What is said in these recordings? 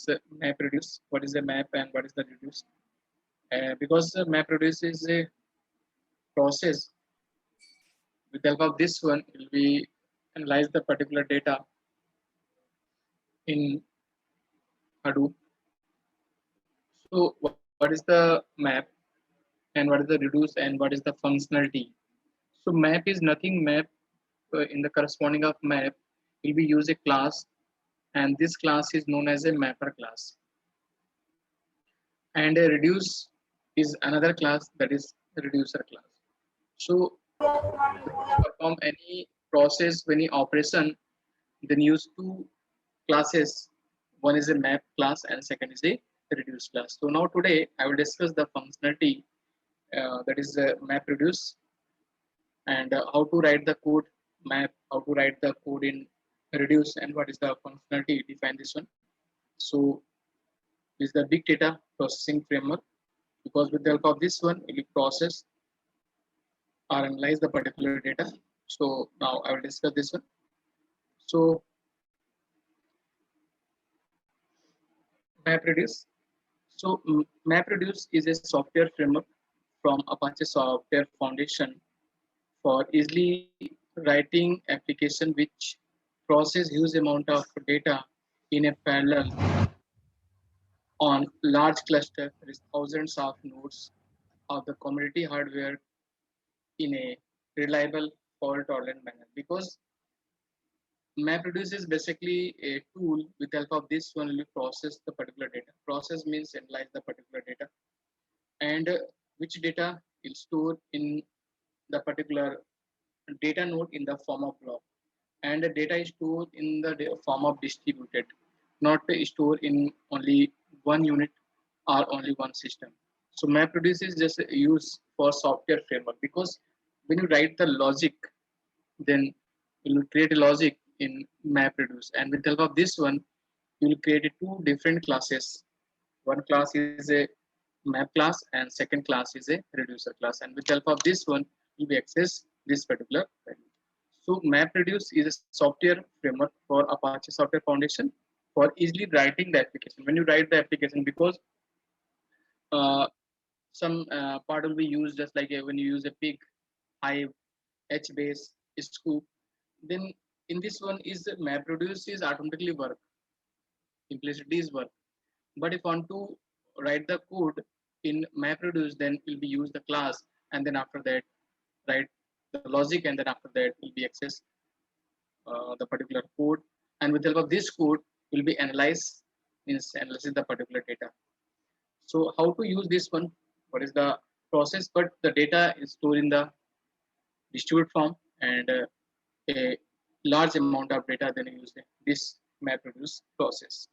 this MapReduce. What is the map and what is the reduce? Because MapReduce is a process. With the help of this one, it will be analyze the particular data in Hadoop. So what is the map and what is the reduce and what is the functionality? So map is nothing. Map in the corresponding of map will be use a class, and this class is known as a mapper class. And a reduce is another class, that is reducer class. So when you perform any process, any operation, then use two classes. One is a map class and second is a reduce class. So now today I will discuss the functionality, that is map reduce, and how to write the code map, how to write the code in reduce, and what is the functionality define this one. So this is the big data processing framework, because with the help of this one it will process or analyze the particular data. So now I will discuss this one. So MapReduce. So MapReduce is a software framework from Apache Software Foundation for easily writing application which process huge amount of data in a parallel on large cluster. There is thousands of nodes of the commodity hardware in a reliable fault tolerant manner. Because MapReduce is basically a tool with the help of this one will process the particular data. Process means analyze the particular data, and which data is stored in the particular data node in the form of block, and the data is stored in the form of distributed, not stored in only one unit or only one system. So MapReduce is just used for software framework, because when you write the logic, then you will create a logic in MapReduce, and with the help of this one, you will create two different classes. One class is a map class, and second class is a reducer class, and with the help of this one, you will access this particular value. So MapReduce is a software framework for Apache Software Foundation for easily writing the application. When you write the application, because uh, some part will be used just like when you use a pig, hive, HBase, scoop, then in this one is MapReduce is automatically work, implicitly is work. But if want to write the code in MapReduce, then will be use the class, and then after that write the logic, and then after that will be access the particular code, and with the help of this code will be analyze, means analyzes the particular data. So how to use this one? What is the process? But the data is stored in the distributed form, and a large amount of data then use this MapReduce process.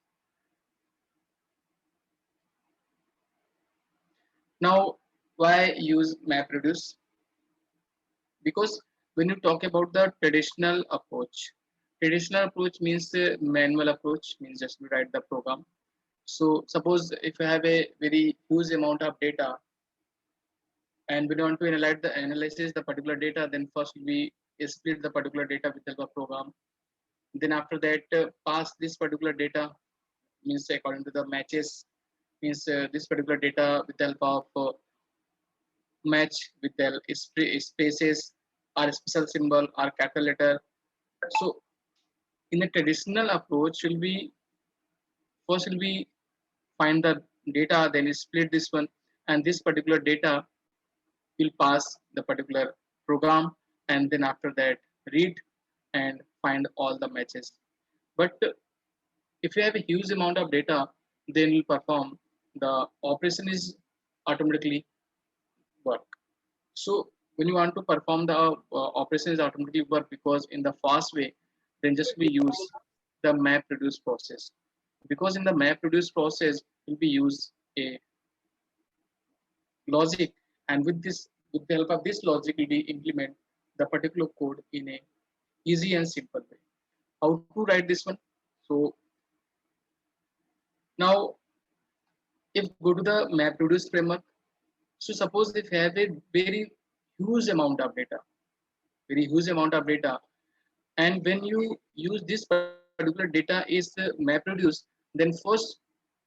Now, why use MapReduce? Because when you talk about the traditional approach means manual approach, means just we write the program. So suppose if you have a very huge amount of data, and we want to analyze the particular data, then first we split the particular data with the help of program. Then after that, pass this particular data, means according to the matches, means this particular data with the help of match with the spaces or special symbol or capital letter. So in a traditional approach, will be first will be find the data, then you split this one, and this particular data will pass the particular program, and then after that read and find all the matches. But if you have a huge amount of data, then you perform the operation is automatically work. So when you want to perform the operation is automatically work, because in the fast way, then just we use the MapReduce process. Because in the MapReduce process, will be use a logic, and with the help of this logic, will be implement the particular code in a easy and simple way. How to write this one? So now, if go to the MapReduce framework, so suppose if you have a very huge amount of data, very huge amount of data, and when you use this particular data is MapReduce, then first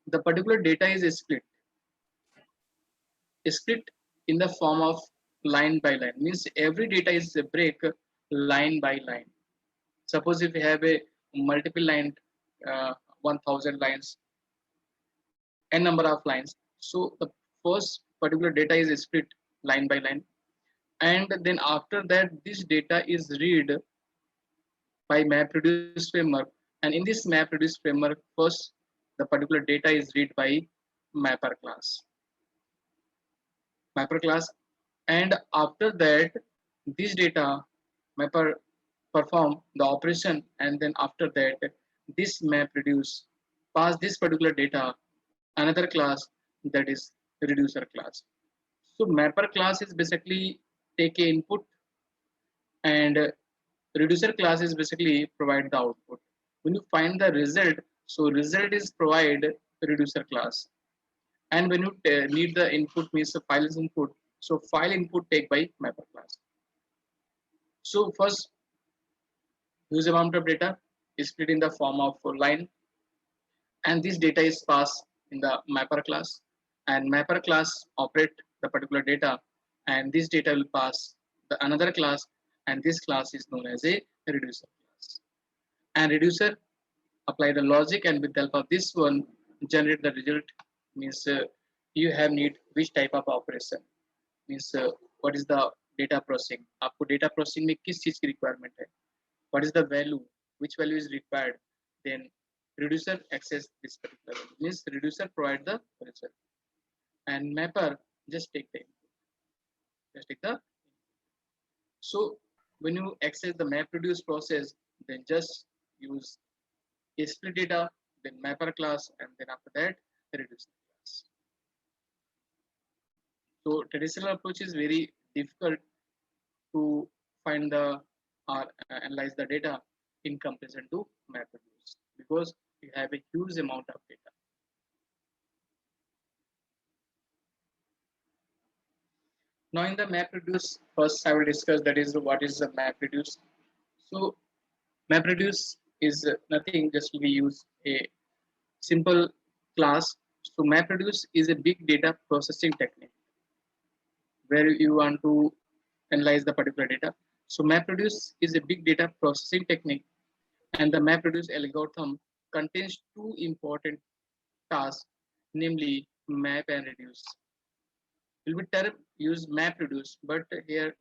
the particular data is split in the form of line by line. Means every data is a break line by line. Suppose if we have a multiple line, 1000 lines, n number of lines. So the first particular data is split line by line, and then after that this data is read by MapReduce framework, and in this MapReduce framework, first the particular data is read by mapper class. Mapper class, and after that this data mapper perform the operation, and then after that this MapReduce pass this particular data another class, that is reducer class. So mapper class is basically take a input, and reducer class is basically provide the output. When you find the result, so result is provide reducer class, and when you need the input means the files input, so file input take by mapper class. So first huge amount of data is split in the form of a line, and this data is passed in the mapper class, and mapper class operate the particular data, and this data will pass the another class, and this class is known as a reducer class. And reducer apply the logic, and with the help of this one generate the result. Means you have need which type of operation, means what is the data processing, आपको data processing में किस चीज की requirement है, what is the value, which value is required, then reducer access this particular value. Means reducer provide the result, and mapper just take the input, just take the. So when you access the MapReduce process, then just use a split data, then mapper class, and then after that reducer class. So traditional approach is very difficult to find the or analyze the data in comparison to MapReduce, because you have a huge amount of data. Now in the MapReduce, first I will discuss that is what is the MapReduce. So MapReduce is nothing, just we use a simple class. So MapReduce is a big data processing technique where you want to analyze the particular data. So MapReduce is a big data processing technique, and the MapReduce algorithm contains two important tasks, namely map and reduce. Will be term use MapReduce, but here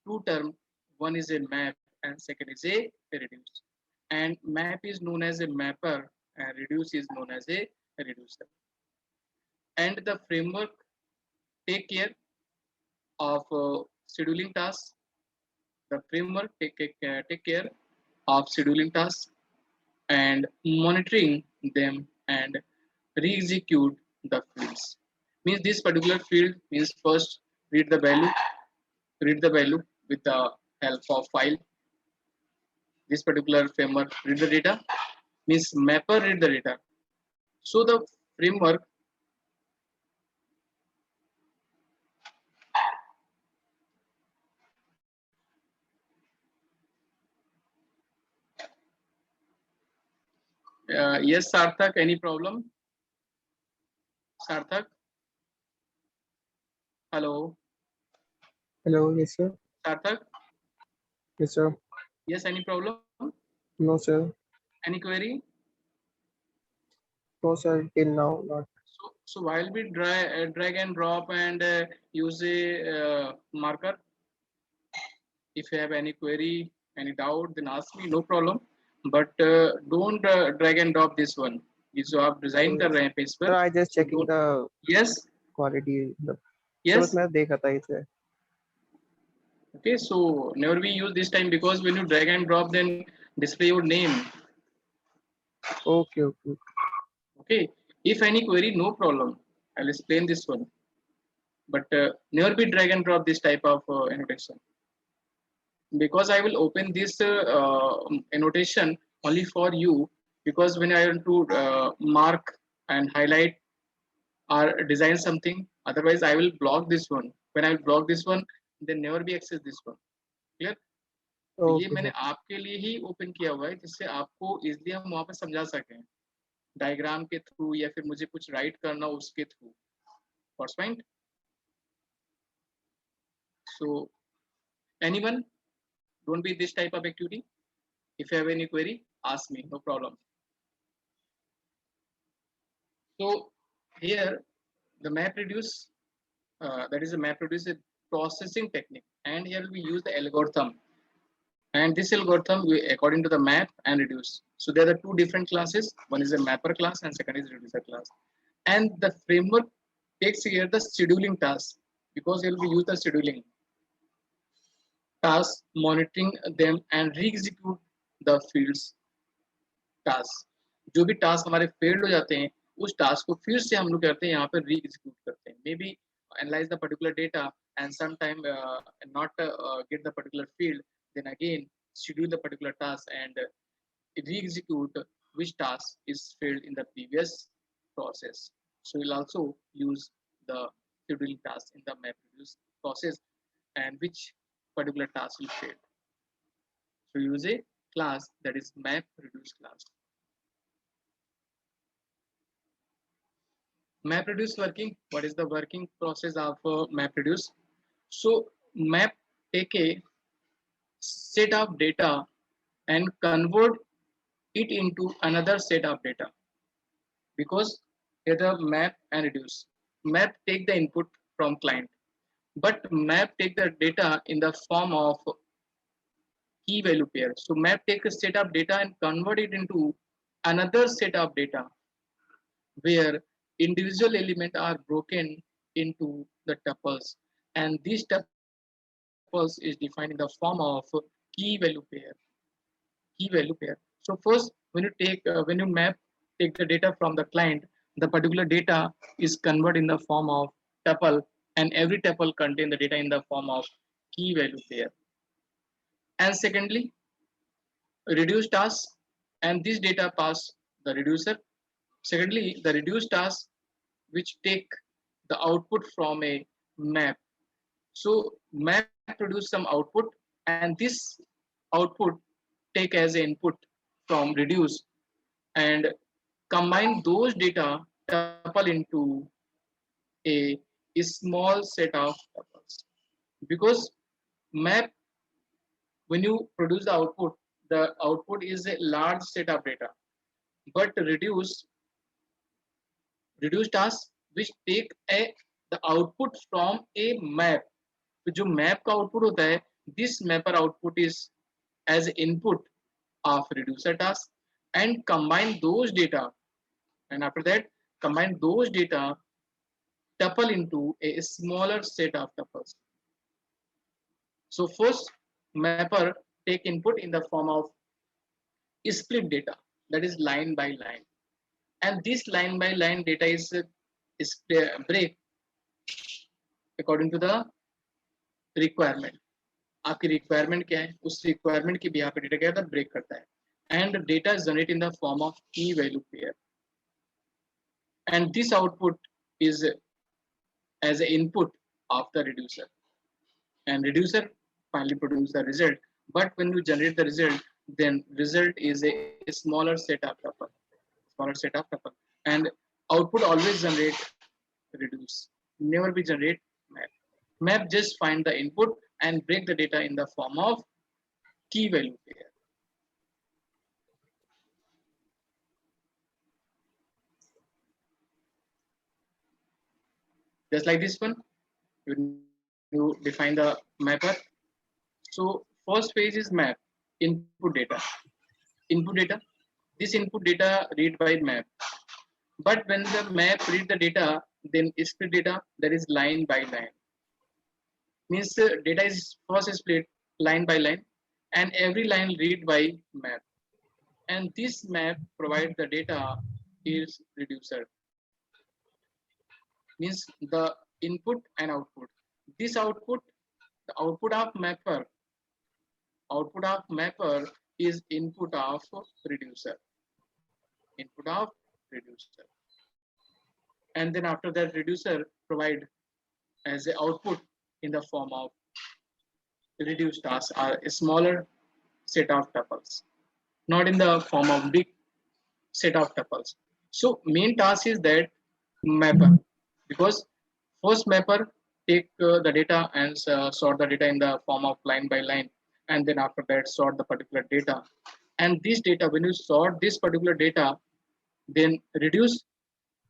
two term, one is a map and second is a reduce. And map is known as a mapper and reduce is known as a reducer. And the framework take care of scheduling tasks. The framework take care of scheduling tasks and monitoring them and re-execute the fields. Means this particular field means first read the value with the help of file. This particular framework read the data, means mapper read the data. So the framework yes, Sarthak, any problem? Sarthak, hello. Hello, yes sir. Sarthak, Yes sir. yes, any problem? No sir. Any query? No sir, till now not. So while we drag and drop and use a marker, if you have any query, any doubt, then ask me, no problem. But don't drag and drop this one. ये जो आप design कर रहे हैं page पर, Sir, I just so checking don't. the Yes, quality. Sir, yes. बस मैं देखा था इसे. Okay, so never we use this time, because when you drag and drop, then display your name. Okay. Okay, if any query, no problem. I'll explain this one. But never be drag and drop this type of annotation, because I will open this annotation only for you, because when I want to mark and highlight or design something, otherwise I will block this one. When I will block this one, then never be access this one. Clear? तो ये Okay. मैंने आपके लिए ही open किया हुआ है, जिससे आपको इजीली हम वहां पे समझा सकें. डायग्राम के थ्रू या फिर मुझे कुछ राइट करना हो उसके through. First point. So anyone, don't be this type of activity. If you have any query, ask me, no problem. So here the MapReduce, that is a MapReduce a processing technique, and here we use the algorithm. And this algorithm, according to the map and reduce. So there are two different classes. One is a mapper class, and second is reducer class. And the framework takes here the scheduling task, because it will be used the scheduling task, monitoring them, and re-execute the fields task. जो भी task हमारे failed हो जाते हैं, उस task को फिर से हम लोग करते हैं यहाँ पे री एग्जीक्यूट करते हैं. May be analyze the particular data and sometime not get the particular field, then again schedule the particular task and re-execute which task is failed in the previous process. So we'll also use the scheduling task in the MapReduce process, and which particular task will fail. So use a class that is MapReduce class. MapReduce working. What is the working process of MapReduce? So map take a set of data and convert it into another set of data, because here the map and reduce. Map take the input from client, but map take the data in the form of key value pair. So map take a set of data and convert it into another set of data, where individual elements are broken into the tuples, and these tuples is defined in the form of key value pair. Key value pair. So first, when you map take the data from the client, the particular data is converted in the form of tuple, and every tuple contain the data in the form of key value pair. And secondly, reduce task, and this data pass the reducer. Secondly, the reduce task which take the output from a map. So map produce some output, and this output take as an input from reduce, and combine those data tuple into a small set of tuples. Because map, when you produce the output is a large set of data, but reduce task which take a the output from a map. तो जो map का output होता है, this mapper output is as input of reducer task, and combine those data, and after that combine those data tuple into a smaller set of tuples. So first mapper take input in the form of split data, that is line by line, and this line by line data is break according to the requirement. आपकी requirement क्या है, उस requirement के भी यहाँ पे data क्या होता है, ब्रेक करता है. And data is generate in the form of key value pair, and this output is as an input of the reducer, and reducer finally produce the result. But when you generate the result, then result is a smaller set of tuple, and output always generate reduce, never be generate map. Map just find the input and break the data in the form of key value pair. Just like this one, you define the mapper. So first phase is map, input data. Input data. This input data read by map. But when the map read the data, then split data, that is line by line. Means data is first split line by line, and every line read by map. And this map provide the data is reducer. Means the input and output. This output, the output of mapper is input of reducer. Input of reducer. And then after that, reducer provide as a output in the form of reduced task or a smaller set of tuples, not in the form of big set of tuples. So main task is that mapper, because first mapper take the data and sort the data in the form of line by line, and then after that sort the particular data. And this data, when you sort this particular data, then reduce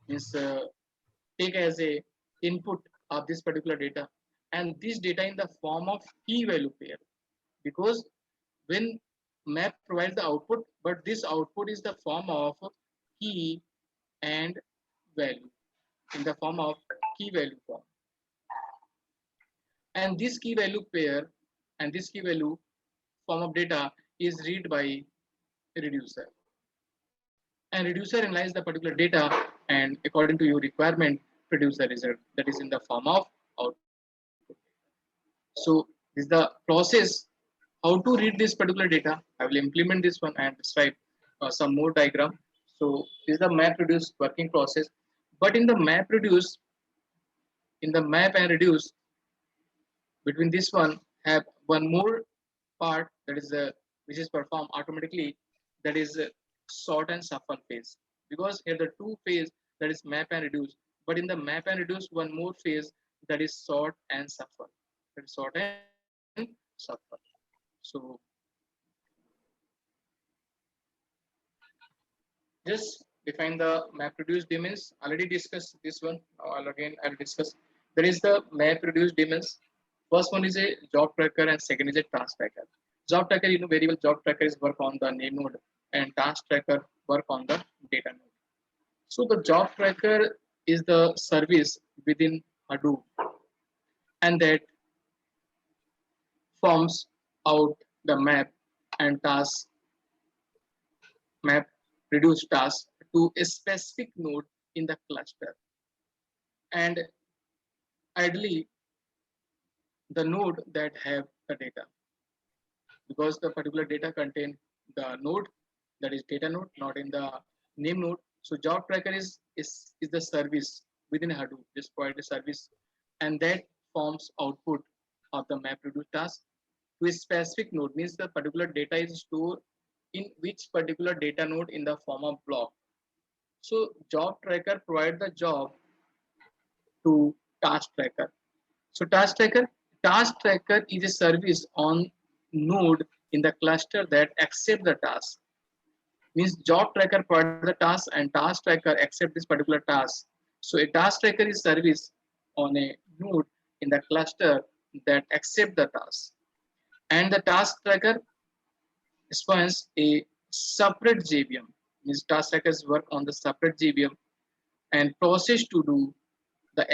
means take as a input of this particular data, and this data in the form of key value pair, because when map provides the output, but this output is the form of key and value, in the form of key value form, and this key value pair and this key value form of data is read by reducer, and reducer analyze the particular data and according to your requirement produce the result that is in the form of output. So this is the process how to read this particular data. I will implement this one and describe some more diagram. So this is the map reduce working process, but in the map reduce, in the map and reduce, between this one have one more part, that is which is performed automatically, that is sort and shuffle phase, because here the two phase, that is map and reduce, but in the map and reduce one more phase, that is sort and shuffle, that is sort and shuffle. So just define the map reduce daemons, already discussed this one. Now again I'll discuss. There is the map reduce daemons. First one is a job tracker and second is a task tracker. Job tracker, you know very well, job tracker is work on the name node and task tracker work on the data node. So the job tracker is the service within Hadoop, and that forms out the map and task, map reduce task to a specific node in the cluster, and ideally the node that have the data, because the particular data contain the node, that is data node, not in the name node. So job tracker is the service within Hadoop, just provide a service, and that forms output of the map reduce task to a specific node, means the particular data is stored in which particular data node in the form of block. So job tracker provide the job to task tracker. So task tracker is a service on node in the cluster that accept the task. Means job tracker provide the task and task tracker accept this particular task. So a task tracker is service on a node in the cluster that accept the task. And the task tracker spans a separate JVM. Means task trackers work on the separate JVM and process to do the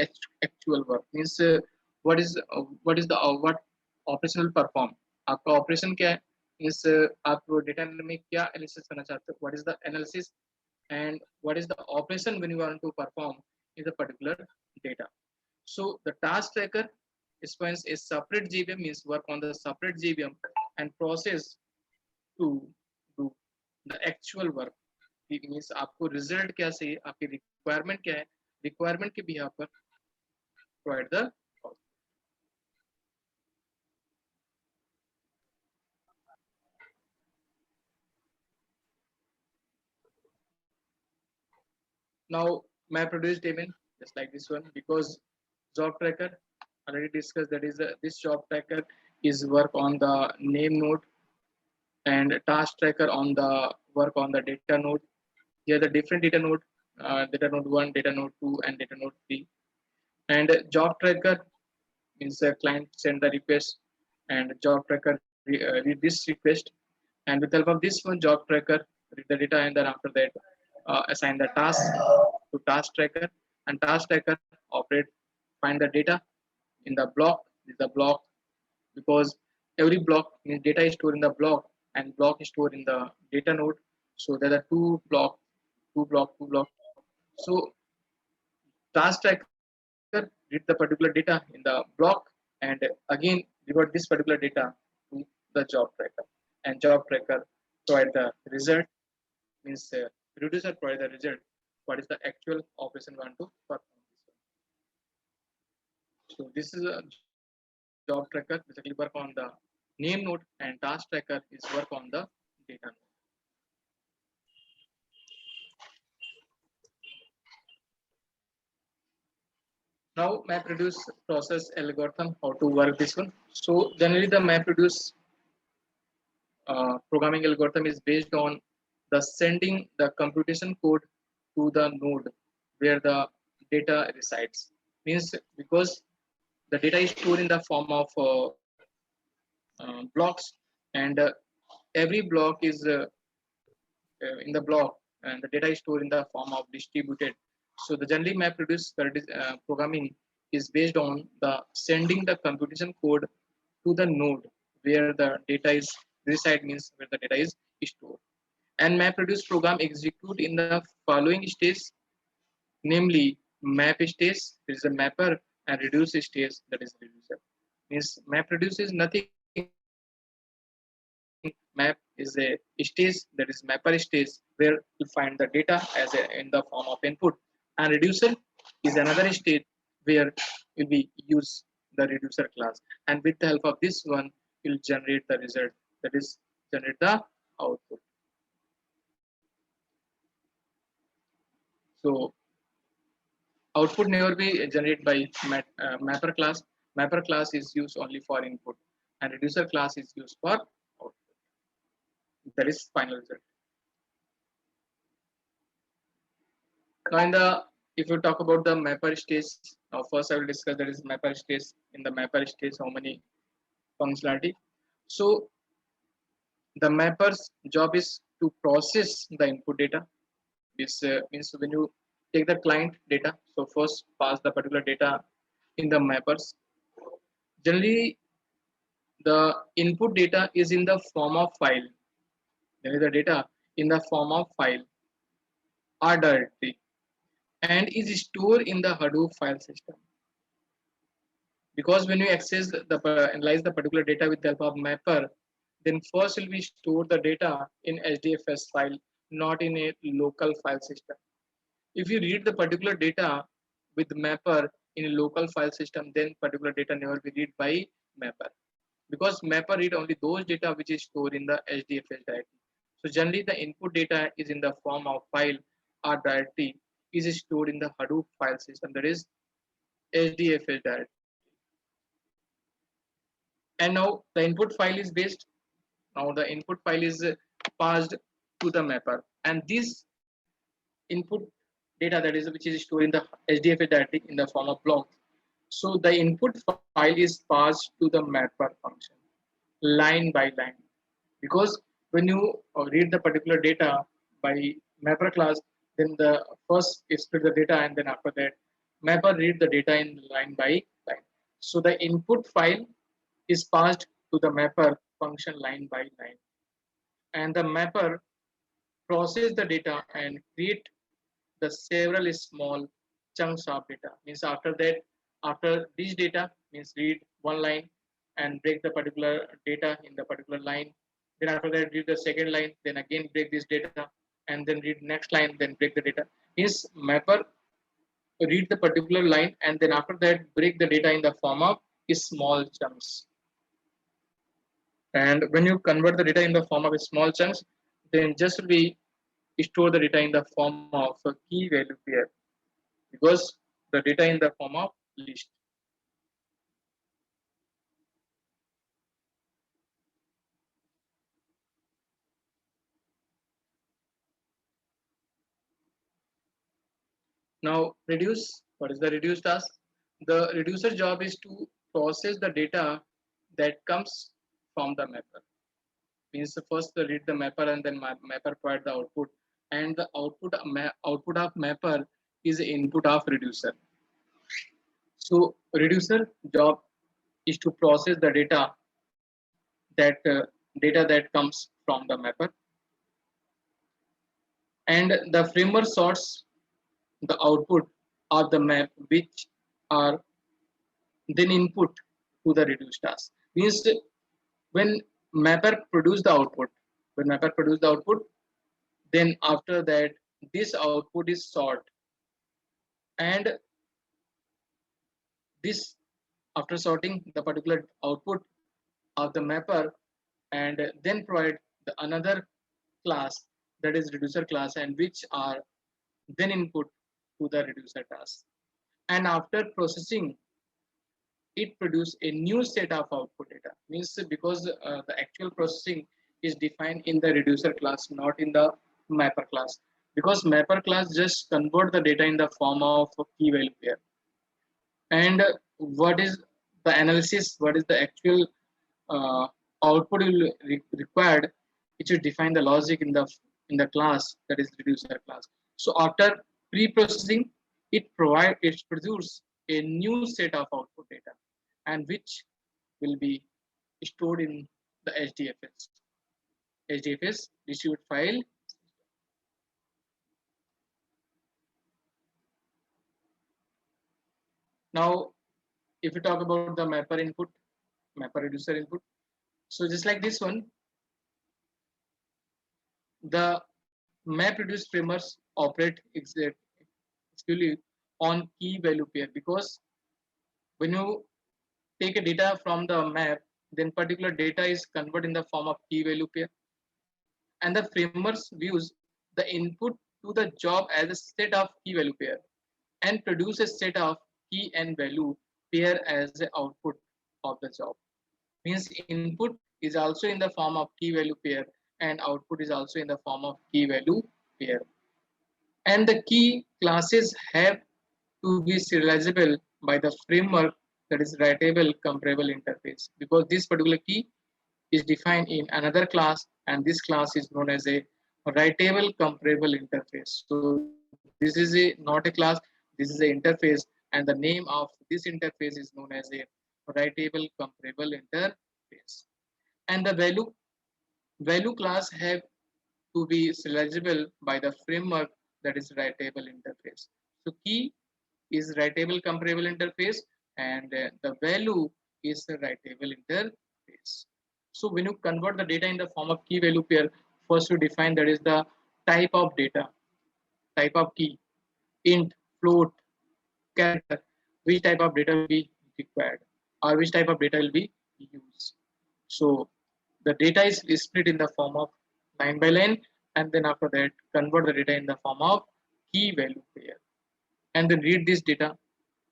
actual work. Means what is the what operation will perform, आपका operation क्या है, means आप data में क्या analysis करना चाहते हो, what is the analysis and what is the operation when you want to perform in the particular data. So the task tracker spans a separate JVM, means work on the separate JVM and process to do the actual work. it means आपको result क्या चाहिए, आपकी requirement क्या है, requirement के behalf पर provide the output. Now map reduce daemon just like this one, because job tracker already discussed, that is this job tracker is work on the name node and task tracker on the work on the data node. Here the different data node 1, data node 2 and data node 3. And job tracker means the client send the request and job tracker read this request, and with help of this one job tracker read the data, and then after that assign the task to task tracker, and task tracker operate find the data in the block. This is the block, because every block means data is stored in the block and block is stored in the data node. So there are two block. So task tracker read the particular data in the block and again revert this particular data to the job tracker, and job tracker provide the result, means reducer provide the result what is the actual operation we want to perform. So this is a job tracker basically work on the name node and task tracker is work on the data node. Now MapReduce process algorithm, how to work this one. So generally the MapReduce programming algorithm is based on the sending the computation code to the node where the data resides. Means because the data is stored in the form of blocks, and every block is in the block, and the data is stored in the form of distributed. So the generally MapReduce programming is based on the sending the computation code to the node where the data is reside, means where the data is stored. And MapReduce program execute in the following stage, namely map stage, there is a mapper, and reduce stage, that is reducer. Means MapReduce is nothing. Map is a stage, that is mapper stage, where you find the data as in the form of input. And reducer is another stage where will be use the reducer class. And with the help of this one, you'll generate the result, that is generate the output. So output never be generated by mapper class. Mapper class is used only for input, and reducer class is used for output. That is final result. Now, in the if you talk about the mapper stage, now first I will discuss that is mapper stage. In the mapper stage, how many functionality? So the mapper's job is to process the input data. This means when you take the client data, so first pass the particular data in the mappers. Generally, the input data is in the form of file. Generally, the data in the form of file are directory and is stored in the Hadoop file system. Because when you access the analyze the particular data with the help of mapper, then first will be store the data in HDFS file, not in a local file system. If you read the particular data with mapper in a local file system, then particular data never be read by mapper, because mapper read only those data which is stored in the HDFS directory. So generally the input data is in the form of file or directory is stored in the Hadoop file system, that is HDFS directory. And now the input file is based. Now the input file is passed to the mapper, and this input data, that is which is stored in the HDFS directory in the form of block. So the input file is passed to the mapper function line by line, because when you read the particular data by mapper class, then the first is split the data, and then after that mapper read the data in line by line. So the input file is passed to the mapper function line by line, and the mapper process the data and create the several small chunks of data. Means after that, after this data, means read one line and break the particular data in the particular line. Then after that, read the second line, then again break this data, and then read next line, then break the data. Means mapper read the particular line, and then after that break the data in the form of small chunks. And when you convert the data in the form of small chunks, then just be store the data in the form of a key value pair, because the data in the form of list. Now reduce, what is the reduce task? The reducer job is to process the data that comes from the mapper. Means first read the mapper, and then mapper provide the output, and the output of mapper is the input of reducer. So reducer job is to process the data that comes from the mapper, and the framer sorts the output of the map which are then input to the reduced task. Means when mapper produce the output, when mapper produce the output, then after that this output is sort, and this after sorting the particular output of the mapper, and then provide the another class, that is reducer class, and which are then input to the reducer task. and after processing it produce a new set of output data. Means because the actual processing is defined in the reducer class, not in the mapper class, because mapper class just convert the data in the form of a key value pair. And what is the analysis, what is the actual uh, output required, it should define the logic in the class, that is reducer class. So after pre-processing, it produce a new set of output data, and which will be stored in the HDFS distribute file. Now if we talk about the mapper input, mapper reducer input, so just like this one, the map reduce framers operate exclusively on key value pair, because when you take a data from the map, then particular data is converted in the form of key value pair, and the framers views the input to the job as a set of key value pair and produce a set of key and value pair as the output of the job. Means input is also in the form of key value pair and output is also in the form of key value pair. And the key classes have to be serializable by the framework, that is writable comparable interface, because this particular key is defined in another class, and this class is known as a writable comparable interface. So this is a not a class, this is a interface, and the name of this interface is known as a writable comparable interface. And the value class have to be serializable by the framework, that is writable interface. So key is writable comparable interface, and the value is the writable interface. So when you convert the data in the form of key value pair, first you define that is the type of data, type of key, int, float, character, which type of data will be required or which type of data will be used. So the data is split in the form of line by line, and then after that convert the data in the form of key value pair, and then read this data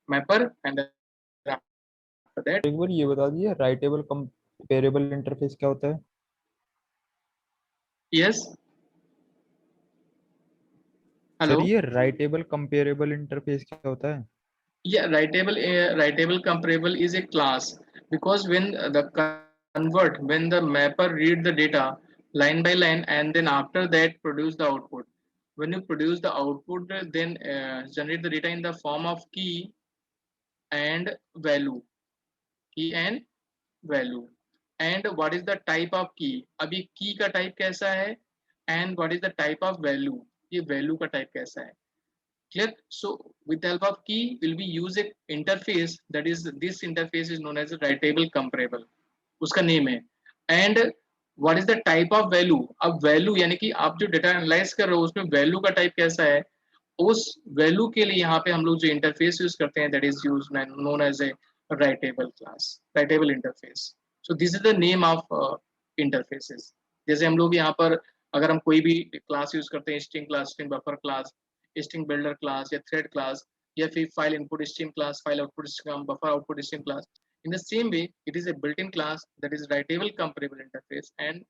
mapper, and then after that एक बार ये बता दिए writable comparable interface क्या होता है? yes, sir hello, ये writable comparable interface क्या होता है? yeah, writable comparable is a class, because when the convert, when the mapper read the data line by line and then after that produce the output, when you produce the output, then generate the data in the form of key and value, key and value. And what is the type of key, अभी key का type कैसा है, and what is the type of value, ये value का type कैसा है. Clear? So with the help of key will be use a interface, that is this interface is known as a writable comparable, उसका name है. And what is the type of value, अब value यानी कि आप जो data analyze कर रहे हो उसमें value का type कैसा है, उस वैल्यू के लिए यहाँ पे हम लोग जो इंटरफेस यूज करते हैं, that is use known as a writable class, writable interface. So this is the name of interfaces. जैसे हम लोग यहाँ पर अगर हम कोई भी क्लास यूज करते हैं, string class, string buffer class, string builder class या थ्रेड क्लास, या फिर file input stream class, file output stream, buffer output stream class, in the same way it is a built-in class that is writable comparable interface and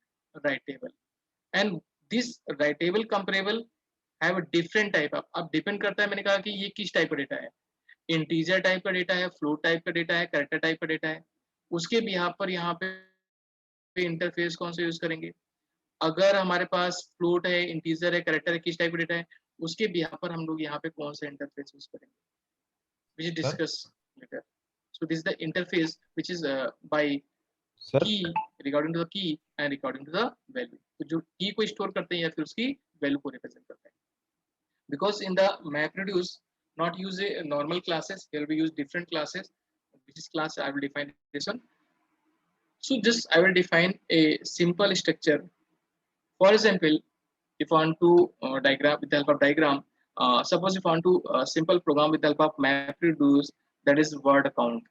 writable. And this writable comparable have different type of, अब depend करता है, मैंने कहा कि ये किस type का data है, इंटीजर टाइप का डेटा है, फ्लोट टाइप का डेटा है, कैरेक्टर टाइप का डेटा है, उसके बिहाफ पर यहाँ पे इंटरफेस कौन सा यूज करेंगे. अगर हमारे पास फ्लोट है, इंटीजर है, कैरेक्टर है, किस टाइप का डेटा है, उसके बिहाफ पर हम लोग यहाँ पे कौन सा इंटरफेस यूज करेंगे, which is discuss later. So this is the interface which is by sir key, regarding to the key and regarding to the value. तो जो key को स्टोर करते हैं या फिर उसकी वैल्यू को रिप्रेजेंट करते हैं. Because in the MapReduce not use a normal classes, here we use different classes, which is class I will define this one. So just I will define a simple structure. For example, if I want to diagram with the help of diagram, suppose if I want to simple program with the help of MapReduce, that is word count.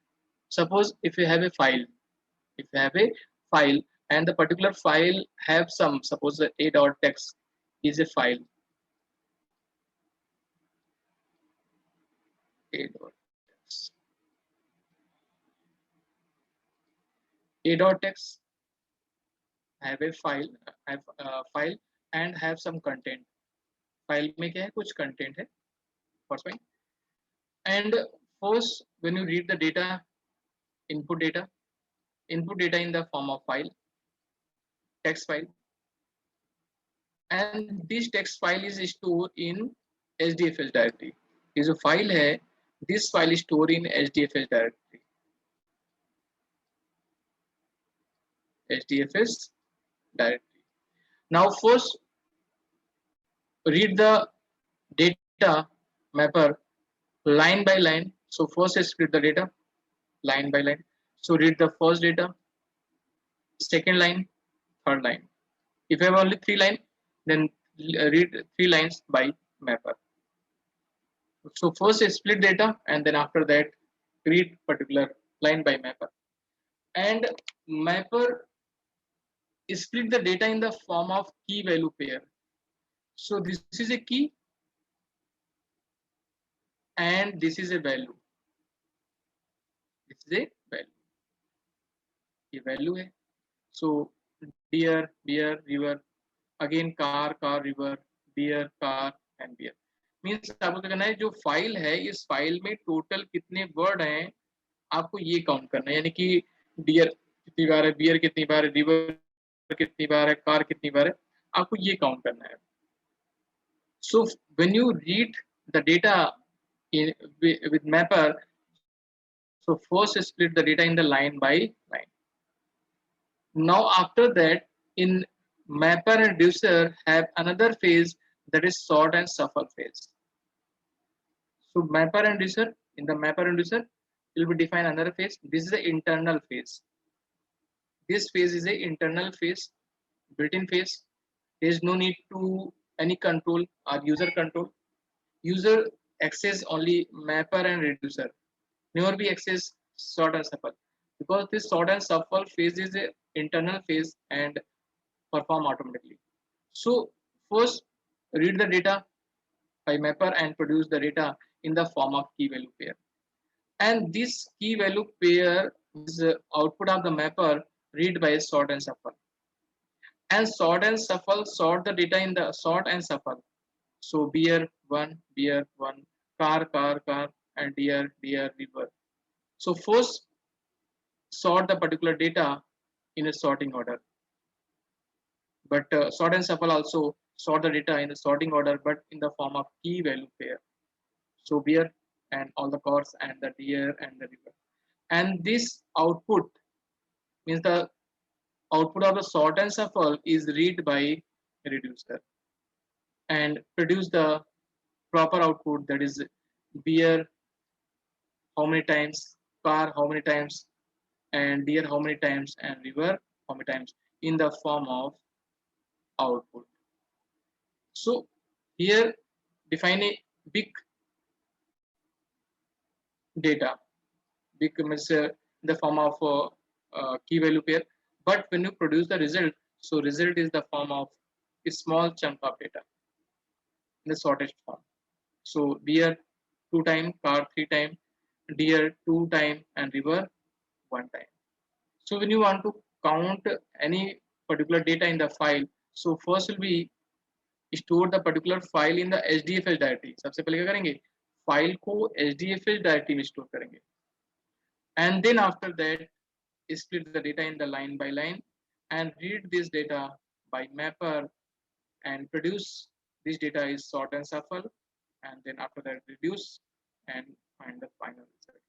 Suppose if you have a file, if you have a file and the particular file have some, suppose a.text is a file, a.text have a file, have a file and have some content. File में क्या है, कुछ content है, first point. And first, when you read the data, input data in the form of file, text file, and this text file is stored in HDFS directory. ये जो file है, this file is stored in HDFS directory. HDFS directory. Now first read the data mapper line by line. So first split the data line by line. So read the first data, second line, third line. If you have only 3 lines, then read 3 lines by mapper. So first split data and then after that read particular line by mapper. And mapper split the data in the form of key value pair. So this is a key and this is a value. This is a value. ये value है. So deer, beer, river. Again car, river, beer, car and beer. Means आपको क्या करना है, जो file है इस file में टोटल कितने वर्ड हैं आपको ये काउंट करना है. यानी कि डियर कितनी बार है, बियर कितनी बार है, रिवर कितनी बार है, कार कितनी बार है, आपको ये काउंट करना है. So when you read the data with mapper, so first split the data in the line by line. Now after that, in mapper and reducer have another phase, that is sort and shuffle phase. So mapper and reducer, in the mapper and reducer will be define another phase. This is the internal phase. This phase is a internal phase, built-in phase. There is no need to any control or user control. User access only mapper and reducer, never be access sort and shuffle, because this sort and shuffle phase is a internal phase and perform automatically. So first read the data by mapper and produce the data in the form of key value pair, and this key value pair is output of the mapper read by sort and shuffle, and sort and shuffle sort the data in the sort and shuffle. So beer 1, car, and deer, river. So first sort the particular data in a sorting order, but sort and shuffle also sort the data in a sorting order but in the form of key value pair. So beer and all the cars and the deer and the river, and this output means the output of the sort and shuffle is read by reducer and produce the proper output, that is beer how many times, car how many times, and deer how many times, and river how many times, in the form of output. So here define a big data, big means in the form of key value pair, but when you produce the result, so result is the form of a small chunk of data in the sorted form. So beer 2 time, car 3 time, deer 2 time, and river 1 time. So when you want to count any particular data in the file, so first will be store the particular file in the HDFS directory. सबसे पहले क्या करेंगे, file को HDFS directory में store करेंगे, and then after that split the data in the line by line and read this data by mapper and produce this data is sort and shuffle, and then after that reduce and find the final result.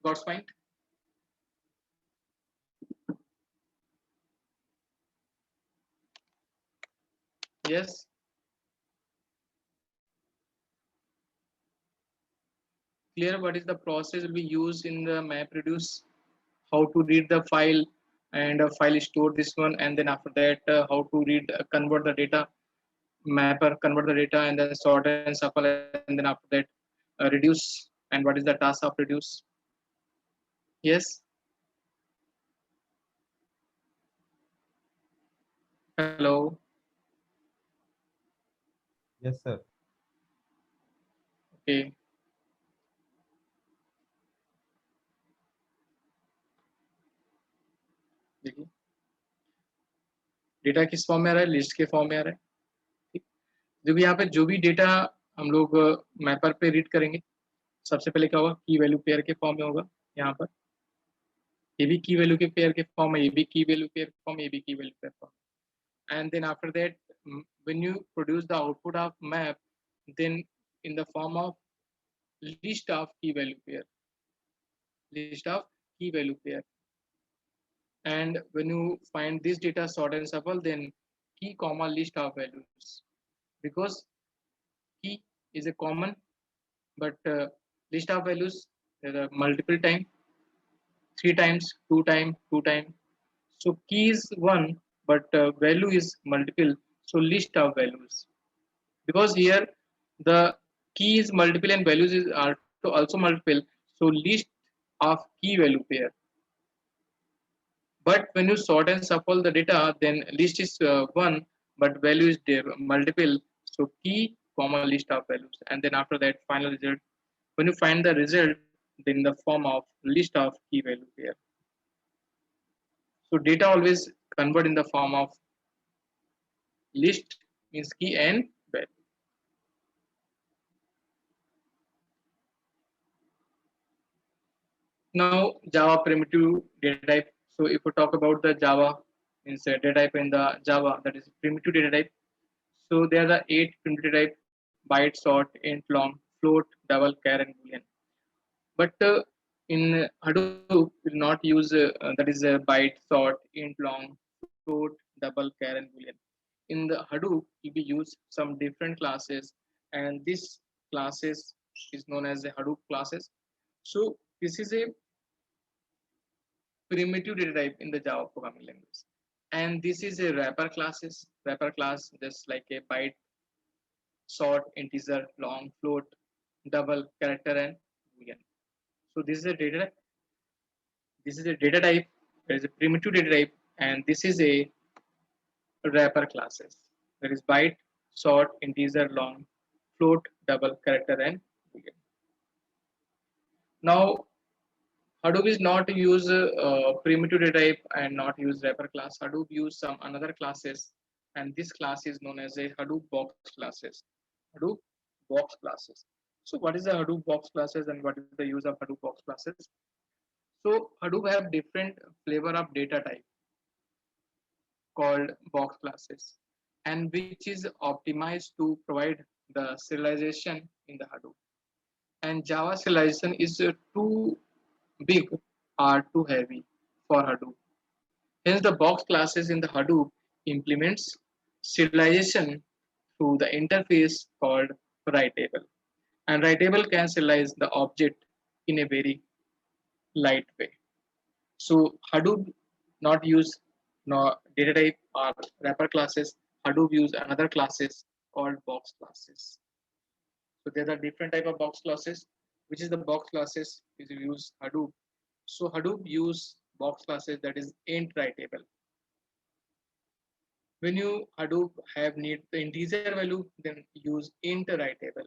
Got point? Yes. Clear what is the process will be used in the map reduce, how to read the file and a file store this one, and then after that how to read convert the data, mapper convert the data and then sort and shuffle, and then after that reduce, and what is the task of reduce. Yes. Hello. Yes, sir. Okay. देखिए data किस form में आ रहा है, list के form में आ रहा है। ठीक, देखिए यहाँ पे जो भी डेटा हम लोग मैपर पे रीड करेंगे, सबसे पहले क्या होगा, की वैल्यू पेयर के फॉर्म में होगा। यहाँ पर ये भी की वैल्यू के पेयर के फॉर्म है, ये भी की वैल्यू पेयर फॉर्म, ये भी की value pair form. And then after that, when you produce the output of map, then in the form of list of key value pair, list of key value pair. And when you find this data sort and shuffle, then key comma list of values, because key is a common, but list of values there are multiple time, 3 times, 2 time, 2 time. So key is one, but value is multiple, so list of values, because here the key is multiple and values is also multiple, so list of key value pair. But when you sort and shuffle the data, then list is one, but value is multiple, so key comma list of values. And then after that, final result, when you find the result, then the form of list of key value pair. So data always convert in the form of list, means key and value. Now Java primitive data type. So if we talk about the Java, means data type in the Java, that is primitive data type. So there are the 8 primitive type: byte, short, int, long, float, double, char, and boolean. But in Hadoop, will not use that is byte, short, int, long, float, double, char, and boolean. In the Hadoop, you will use some different classes, and this classes is known as the Hadoop classes. So this is a primitive data type in the Java programming language. And this is a wrapper classes. Wrapper class just like a byte, short, integer, long, float, double, character, and boolean. So this is a data type. This is a data type. There is a primitive data type, and this is a wrapper classes. There is byte, short, integer, long, float, double, character, and boolean. Now Hadoop is not use primitive data type and not use wrapper class. Hadoop use some another classes, and this class is known as a Hadoop box classes. Hadoop box classes. So what is the Hadoop box classes and what is the use of Hadoop box classes? So Hadoop have different flavor of data type called box classes, and which is optimized to provide the serialization in the Hadoop. And Java serialization is too big or too heavy for Hadoop. Hence, the box classes in the Hadoop implements serialization through the interface called writable. And writable can serialize the object in a very light way. So Hadoop not use no data type or wrapper classes. Hadoop use another classes called box classes. So there are different type of box classes. Which is the box classes is use Hadoop. So Hadoop use box classes that is int writable. When you Hadoop have need the integer value, then use int writable.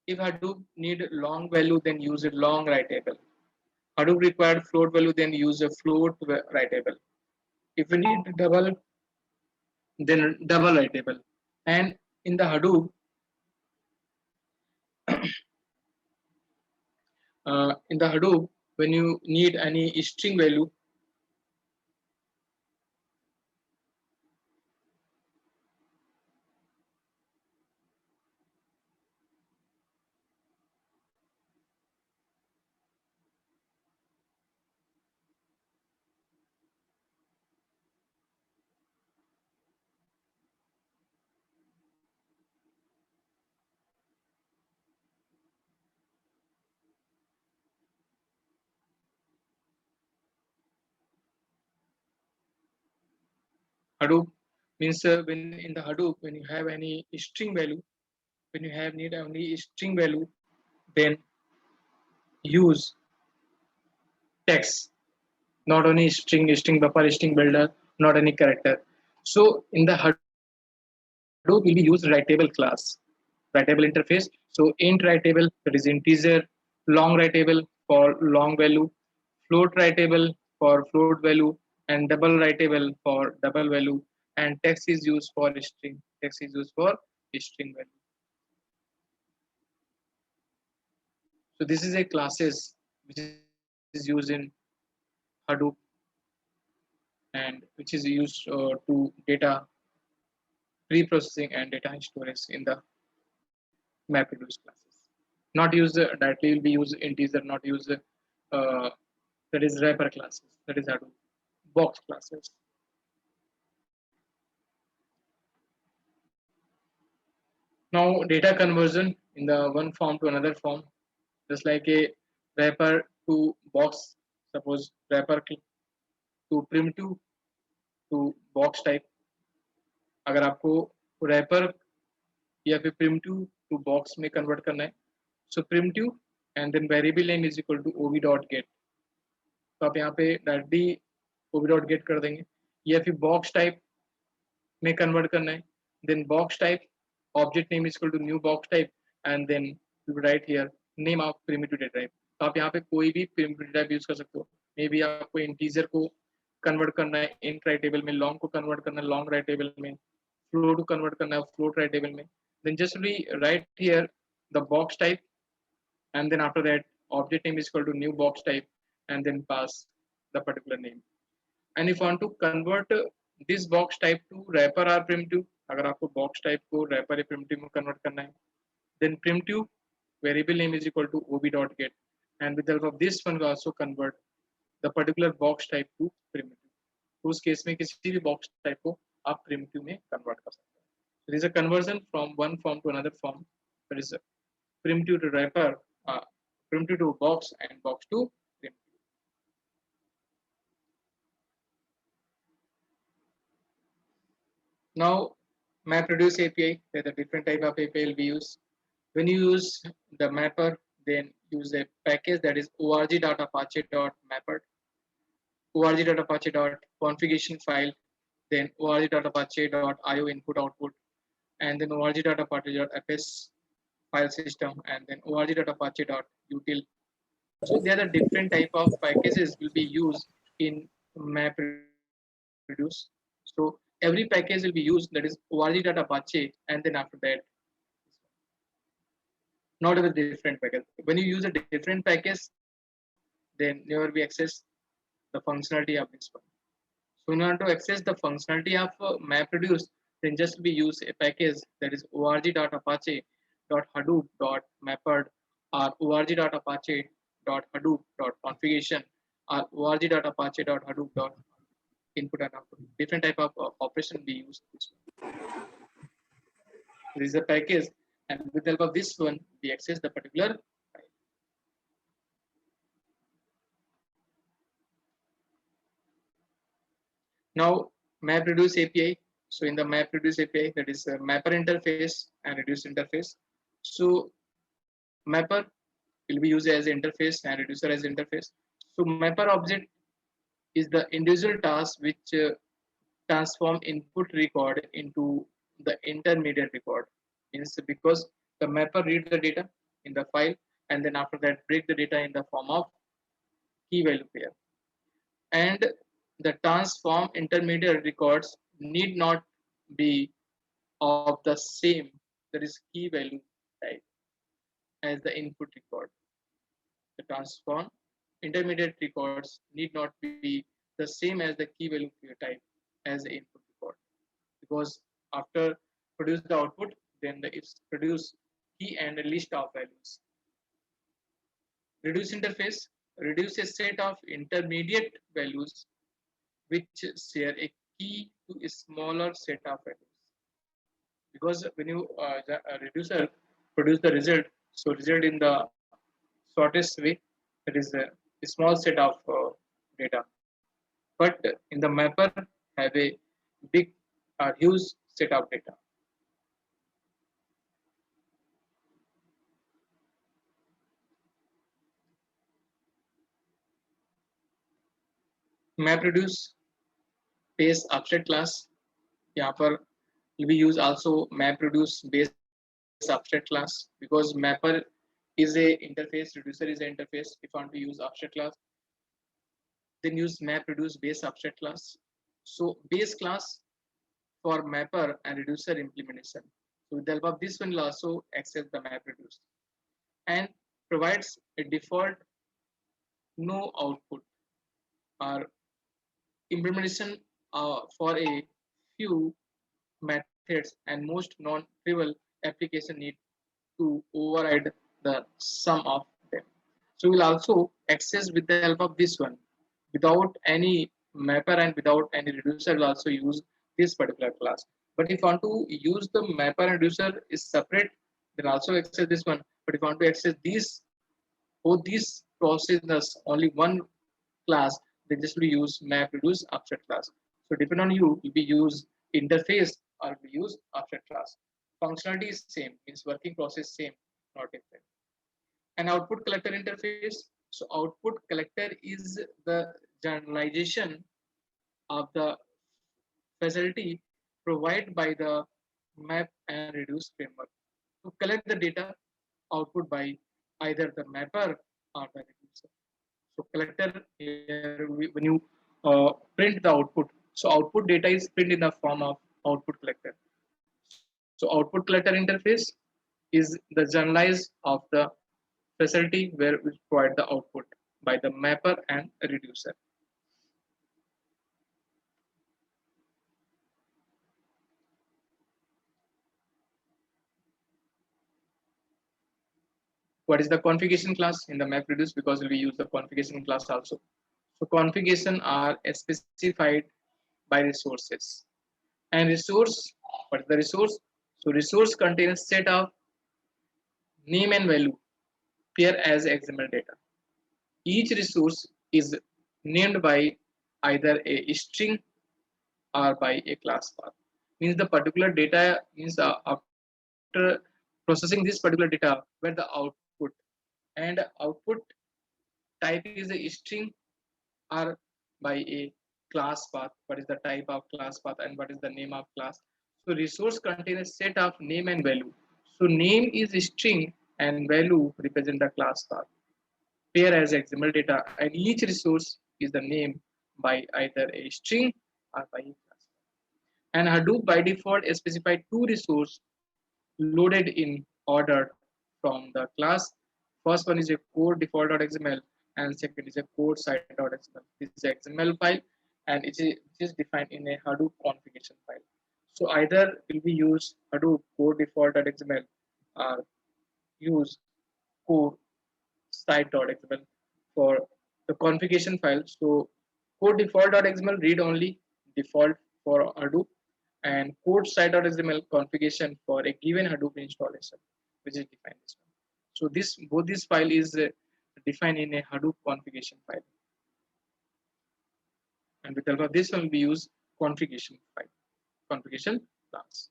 If Hadoop need long value, then use a long writable. Hadoop required float value, then use a float writable. If you need double, then double writable. And in the Hadoop, when you need any string value, Hadoop means when in the Hadoop, when you have any string value, when you have need only string value, then use text, not only string buffer, string builder, not any character. So in the Hadoop, will be use writable class, writable interface. So int writable, that is integer, long writable for long value, float writable for float value, and double writable for double value, and text is used for string. Text is used for string value. So this is a classes which is used in Hadoop and which is used to data pre-processing and data storage in the MapReduce classes. Not use directly will be used integer, not use that is wrapper classes, that is Hadoop box classes. Now data conversion in the one form to another form, just like a wrapper to box, suppose wrapper to primitive to box type. अगर आपको wrapper या फिर primitive to box में convert करना है, so primitive and then variable name is equal to ob.get. तो आप यहाँ पे डायरेक्टली ob.get कर देंगे, या फिर box type में convert करना है, then box type object name is equal to new box type and then you write here name of primitive data type. तो आप यहाँ पे कोई भी primitive data type यूज कर सकते हो. मे बी आपको integer को कन्वर्ट करना है int writable में, long को कन्वर्ट करना है long writable में, float को कन्वर्ट करना है float writable में, then just we write here the box type and then after that object name is equal to new box type and then pass the particular name. And if you want to convert this box type to wrapper or primitive, अगर आपको box type को wrapper या primitive में convert करना है, then primitive variable name is equal to ob.get and with the help of this one we also convert the particular box type to primitive. तो उस case में किसी भी box type को आप primitive में convert कर सकते हैं. So there is a conversion from one form to another form. There is a primitive to wrapper, primitive to box and box to primitive. Now MapReduce API, there are different type of API will be used. When you use the mapper, then use a package that is org.apache.mapper, org.apache.configuration file, then org.apache.io input output, and then org.apache.fs file system, and then org.apache.util. So there are different type of packages will be used in MapReduce. So every package will be used, that is org.apache, and then after that not with different package. When you use a different package, then never be access the functionality of this one. So in order to access the functionality of MapReduce, then just be use a package that is org.apache.hadoop.mapper or org.apache.hadoop.configuration or org.apache.hadoop.input and output. Different type of operation we use this one. This is a package, and with the help of this one, we access the particular file. Now, MapReduce API. So in the MapReduce API, that is a mapper interface and reduce interface. So mapper will be used as interface and reducer as interface. So mapper object is the individual task which transform input record into the intermediate record. Means because the mapper read the data in the file and then after that break the data in the form of key value pair. And the transform intermediate records need not be of the same, that is key value type, as the input record. The transform intermediate records need not be the same as the key value type as the input record, because after produce the output, then it's produce key and a list of values. Reduce interface reduce a set of intermediate values which share a key to a smaller set of values. Because when you reducer produce the result, so result in the shortest way, that is a small set of data. But in the mapper have a big huge set of data. MapReduce base abstract class. यहाँ पर we use also MapReduce base abstract class, because mapper is a interface, reducer is an interface. If you want to use abstract class, then use MapReduce base abstract class. So base class for mapper and reducer implementation. So with the help of this one, will also access the MapReduce and provides a default no output or implementation for a few methods, and most non-trivial application need to override the sum of them. So we'll also access with the help of this one without any mapper and without any reducer. We'll also use this particular class. But if you want to use the mapper and reducer is separate, then also access this one. But if you want to access these both these processes only one class, they just will use MapReduce abstract class. So depend on you, will be use interface or will use abstract class. Functionality is same, means working process same, not different. And output collector interface. So output collector is the generalization of the facility provided by the map and reduce framework to collect the data output by either the mapper or the reducer. So collector here, when you print the output, so output data is printed in the form of output collector. So output collector interface is the generalized of the facility where we provide the output by the mapper and reducer. What is the configuration class in the MapReduce? Because we use the configuration class also. So configuration are specified by resources. And resource, what is the resource? So resource contains a set of name and value pair as XML data. Each resource is named by either a string or by a class path. Means the particular data means after processing this particular data, where the output and output type is a string or by a class path. What is the type of class path and what is the name of class? So resource contains a set of name and value. So name is a string and value represent the class path. Pair as XML data, and each resource is the name by either a string or by a class. And Hadoop by default specify two resources loaded in order from the class. First one is a code default.xml and second is a code site.xml. This is an XML file and it is defined in a Hadoop configuration file. So either will be use Hadoop code default.xml or use code site.xml for the configuration file. So code default.xml read only default for Hadoop and code site.xml configuration for a given Hadoop installation, which is defined this one. So this both this file is defined in a Hadoop configuration file. And with the help of this one, we use configuration file, configuration class.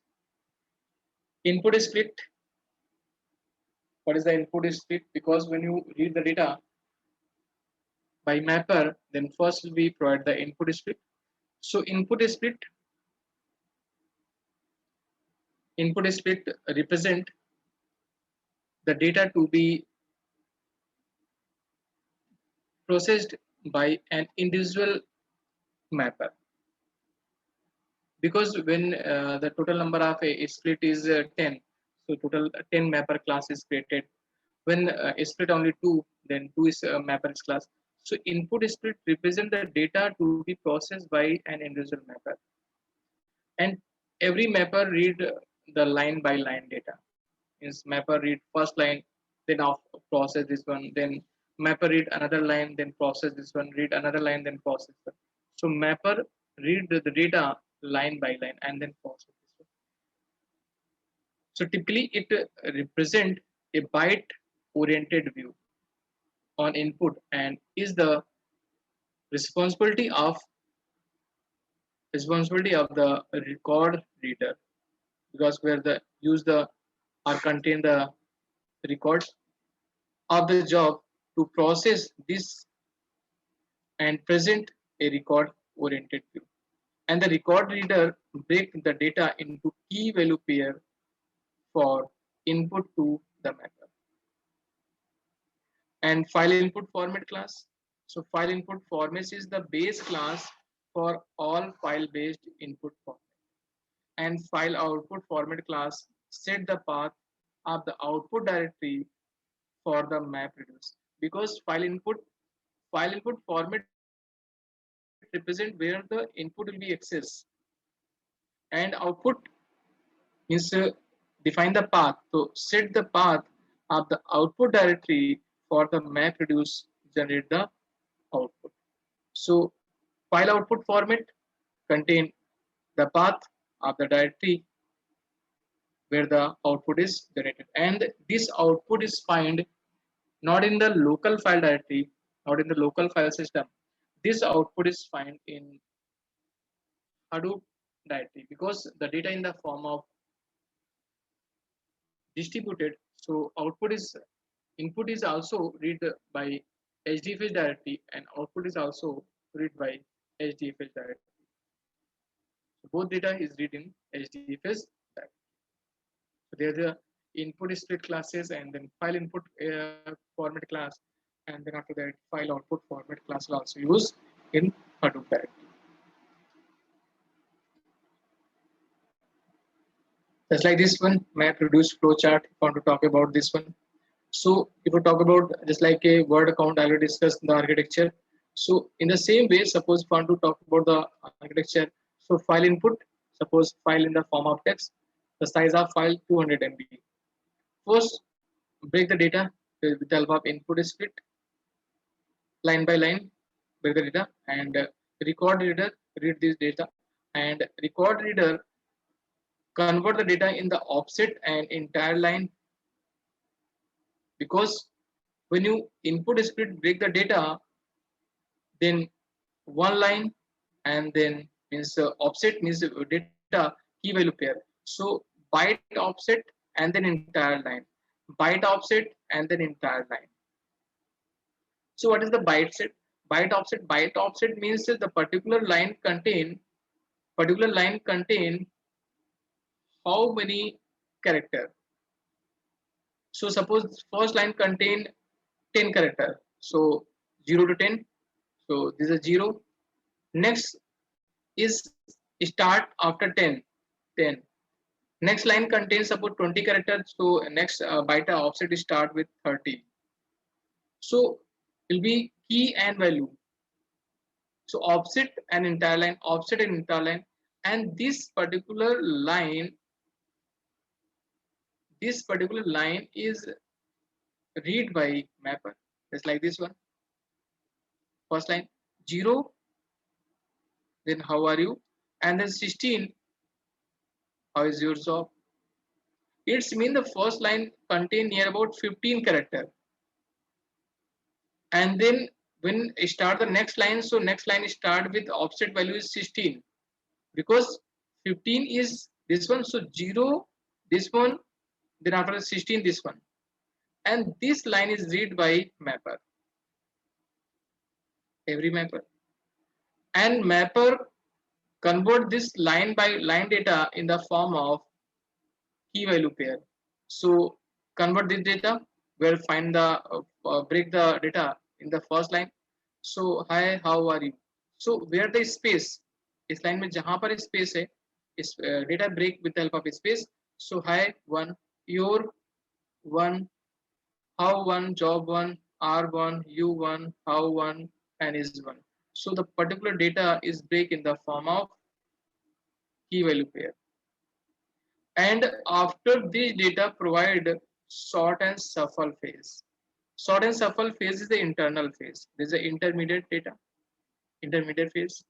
Input split. What is the input split? Because when you read the data by mapper, then first we provide the input split. So input split represent the data to be processed by an individual mapper. Because when the total number of a split is 10, so total 10 mapper class is created. When a split only 2, then 2 is mapper class. So input split represent the data to be processed by an individual mapper. And every mapper read the line by line data. Means mapper read first line, then process this one, then mapper read another line, then process this one, read another line, then process one. So mapper read the data line by line and then process this one. So typically it represent a byte oriented view on input and is the responsibility of the record reader, because where the use the or contain the records of the job to process this and present a record oriented view. And the record reader break the data into key value pair for input to the mapper. And file input format class. So file input formats is the base class for all file based input format, and file output format class set the path of the output directory for the MapReduce, because file input format represent where the input will be accessed, and output means define the path. So set the path of the output directory for the MapReduce generate the output. So file output format contain the path of the directory where the output is generated, and this output is find not in the local file directory, not in the local file system. This output is found in Hadoop directory, because the data in the form of distributed. So output is input is also read by HDFS directory, and output is also read by HDFS directory. So both data is read in HDFS directory. So there's the input split classes, and then file input format class, and then after that file output format class will also use in Hadoop directory. Just like this one, MapReduce flowchart. If you want to talk about this one, so if we talk about just like a word account, I already discussed the architecture. So in the same way, suppose if you want to talk about the architecture, so file input, suppose file in the form of text, the size of file 200 MB. First, break the data with the help of input split, line by line, break the data, and record reader read this data, and record reader convert the data in the offset and entire line, because when you input split break the data, then one line, and then means offset means data key value pair. So byte offset and then entire line, byte offset and then entire line. So what is the byte set? Byte offset means the particular line contain how many character. So suppose first line contain 10 character. So 0 to 10. So this is 0. Next is start after 10. 10. Next line contains suppose 20 characters. So next byte offset is start with 30. So it will be key and value. So offset and entire line, offset and entire line, and this particular line is read by mapper. Just like this one. First line 0, then how are you, and then 16, how is your job. It's mean the first line contain near about 15 character, and then when I start the next line, so next line start with offset value is 16, because 15 is this one, so 0 this one, then after 16 this one, and this line is read by mapper, every mapper, and mapper convert this line by line data in the form of key value pair. So convert this data, where find the break the data in the first line. So hi, how are you? So where the space, इस line में जहां पर space है, इस data break with the help of space. So hi one, your one, how one, job one, r one, you one, how one, and is one. So the particular data is break in the form of key value pair. And after this data provide sort and shuffle phase. Sort and shuffle phase is the internal phase. This is the intermediate data, intermediate phase.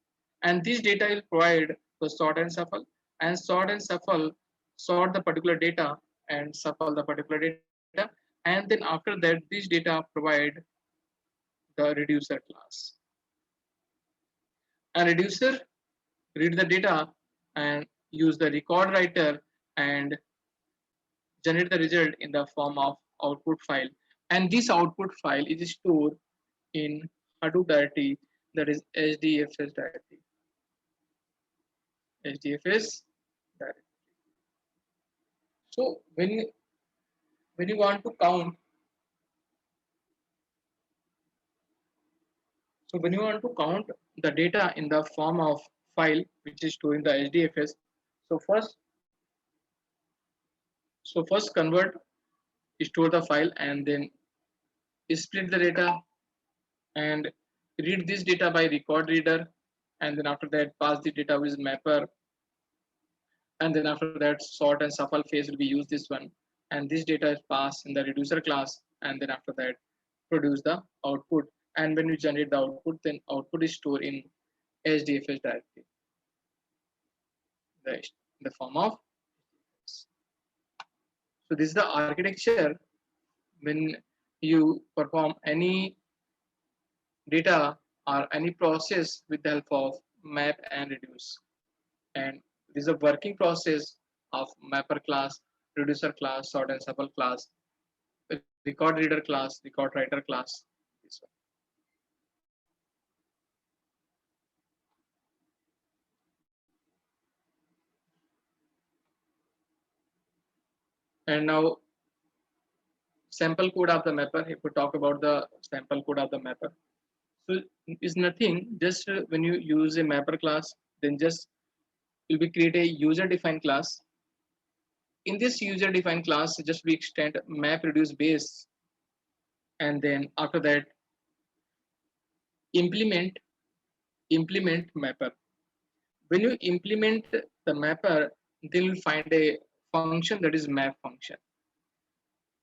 And this data will provide the sort and shuffle. And sort and shuffle sort the particular data and shuffle the particular data. And then after that, this data provide the reducer class. A reducer read the data and use the record writer and generate the result in the form of output file, and this output file is stored in Hadoop directory, that is HDFS directory. HDFS directory. So when you want to count So when you want to count the data in the form of file which is stored in the HDFS, so first convert, store the file, and then split the data and read this data by record reader, and then after that pass the data with mapper, and then after that sort and shuffle phase will be used this one, and this data is passed in the reducer class, and then after that produce the output. And when you generate the output, then output is stored in HDFS directly, the, the form of. So this is the architecture when you perform any data or any process with the help of map and reduce. And this is a working process of mapper class, reducer class, sort and shuffle class, record reader class, record writer class. This one. And now sample code of the mapper. If we talk about the sample code of the mapper, so it's nothing. Just when you use a mapper class, then just you'll be create a user defined class. In this user defined class, just we extend map reduce base, and then after that implement mapper. When you implement the mapper, then you'll find a function that is map function.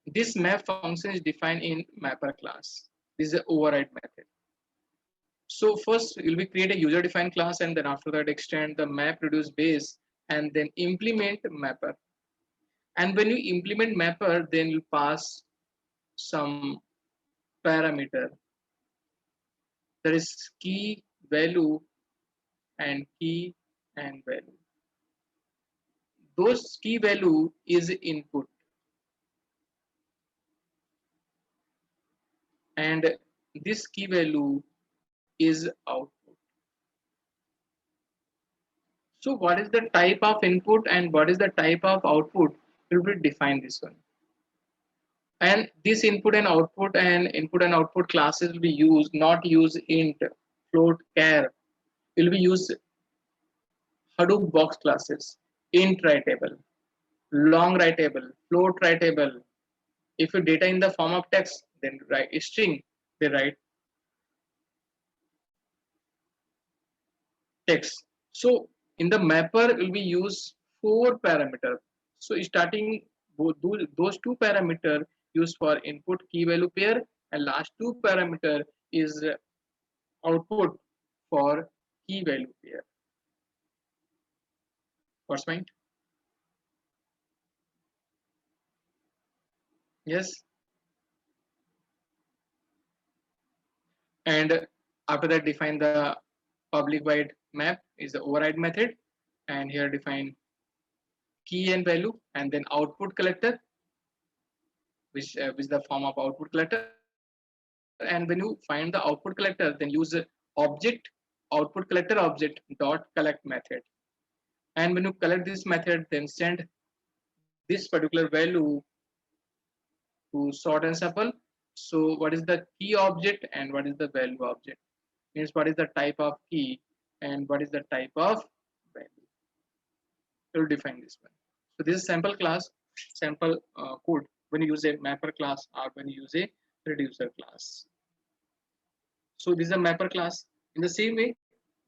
This map function is defined in mapper class. This is the override method. So first you'll be create a user defined class, and then after that extend the map reduce base, and then implement mapper. And when you implement mapper, then you pass some parameter, that is key value and key and value. Those key value is input, and this key value is output. So what is the type of input and what is the type of output will be defined this one. And this input and output classes will be used, not use int, float, char. Will be used Hadoop box classes, int writable, long writable, float writable. If you data in the form of text, then write a string, they write text. So in the mapper will be used 4 parameter. So starting those 2 parameter used for input key value pair, and last 2 parameter is output for key value pair. What's mind? Yes. And after that define the public void map is the override method, and here define key and value, and then output collector, which is the form of output collector. And when you find the output collector, then use object output collector object dot collect method. And when you collect this method, then send this particular value to sort and shuffle. So what is the key object and what is the value object? Means what is the type of key and what is the type of value. You'll define this one. So this is sample class, sample code when you use a mapper class or when you use a reducer class. So this is a mapper class. In the same way,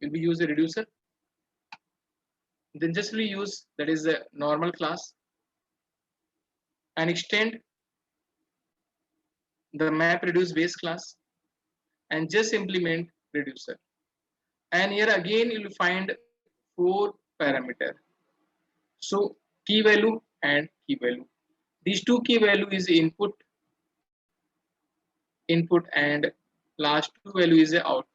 will be use a reducer. Then just we use that is a normal class and extend the map reduce base class and just implement reducer. And here again you will find 4 parameter. So key value and key value. These 2 key value is input and last 2 value is the output.